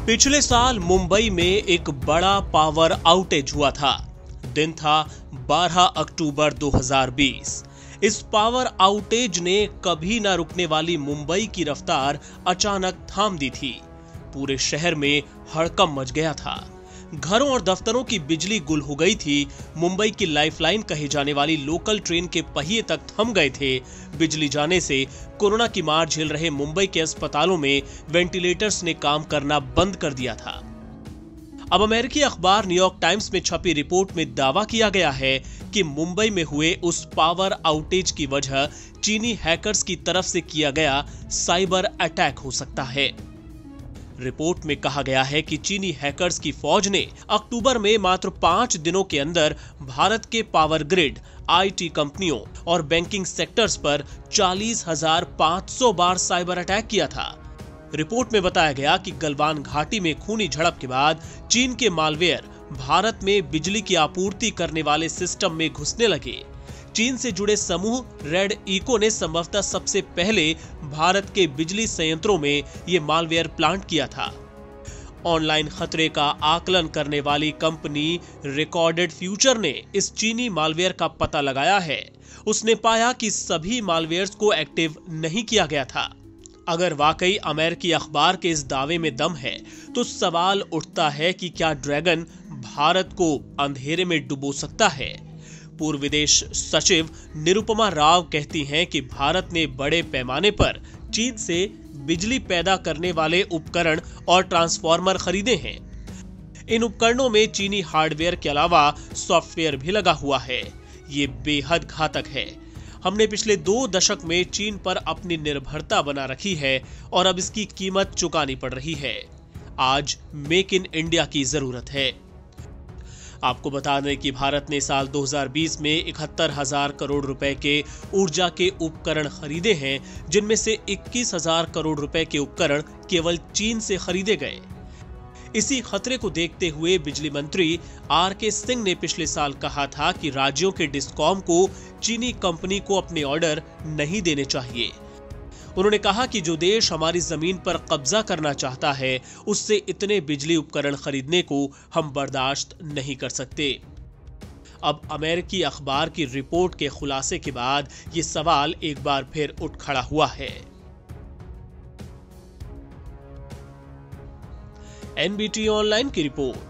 पिछले साल मुंबई में एक बड़ा पावर आउटेज हुआ था। दिन था 12 अक्टूबर 2020। इस पावर आउटेज ने कभी ना रुकने वाली मुंबई की रफ्तार अचानक थाम दी थी। पूरे शहर में हड़कंप मच गया था। घरों और दफ्तरों की बिजली गुल हो गई थी। मुंबई की लाइफलाइन कही जाने वाली लोकल ट्रेन के पहिए तक थम गए थे। बिजली जाने से कोरोना की मार झेल रहे मुंबई के अस्पतालों में वेंटिलेटर्स ने काम करना बंद कर दिया था। अब अमेरिकी अखबार न्यूयॉर्क टाइम्स में छपी रिपोर्ट में दावा किया गया है कि मुंबई में हुए उस पावर आउटेज की वजह चीनी हैकर्स की तरफ से किया गया साइबर अटैक हो सकता है। रिपोर्ट में कहा गया है कि चीनी हैकर्स की फौज ने अक्टूबर में मात्र 5 दिनों के अंदर भारत के पावर ग्रिड, आईटी कंपनियों और बैंकिंग सेक्टर्स पर 40,500 बार साइबर अटैक किया था। रिपोर्ट में बताया गया कि गलवान घाटी में खूनी झड़प के बाद चीन के मालवेयर भारत में बिजली की आपूर्ति करने वाले सिस्टम में घुसने लगे। चीन से जुड़े समूह रेड इको ने संभवतः सबसे पहले भारत के बिजली संयंत्रों में ये मालवेयर प्लांट किया था। ऑनलाइन खतरे का आकलन करने वाली कंपनी रिकॉर्डेड फ्यूचर ने इस चीनी मालवेयर का पता लगाया है। उसने पाया कि सभी मालवेयर्स को एक्टिव नहीं किया गया था। अगर वाकई अमेरिकी अखबार के इस दावे में दम है तो सवाल उठता है कि क्या ड्रैगन भारत को अंधेरे में डुबो सकता है। पूर्व विदेश सचिव निरुपमा राव कहती हैं कि भारत ने बड़े पैमाने पर चीन से बिजली पैदा करने वाले उपकरण और ट्रांसफार्मर खरीदे हैं। इन उपकरणों में चीनी हार्डवेयर के अलावा सॉफ्टवेयर भी लगा हुआ है। ये बेहद घातक है। हमने पिछले 2 दशक में चीन पर अपनी निर्भरता बना रखी है और अब इसकी कीमत चुकानी पड़ रही है। आज मेक इन इंडिया की जरूरत है। आपको बता दें कि भारत ने साल 2020 में 71,000 करोड़ रुपए के ऊर्जा के उपकरण खरीदे हैं, जिनमें से 21,000 करोड़ रुपए के उपकरण केवल चीन से खरीदे गए। इसी खतरे को देखते हुए बिजली मंत्री आर.के. सिंह ने पिछले साल कहा था कि राज्यों के डिस्कॉम को चीनी कंपनी को अपने ऑर्डर नहीं देने चाहिए। उन्होंने कहा कि जो देश हमारी जमीन पर कब्जा करना चाहता है, उससे इतने बिजली उपकरण खरीदने को हम बर्दाश्त नहीं कर सकते। अब अमेरिकी अखबार की रिपोर्ट के खुलासे के बाद ये सवाल एक बार फिर उठ खड़ा हुआ है। एनबीटी ऑनलाइन की रिपोर्ट।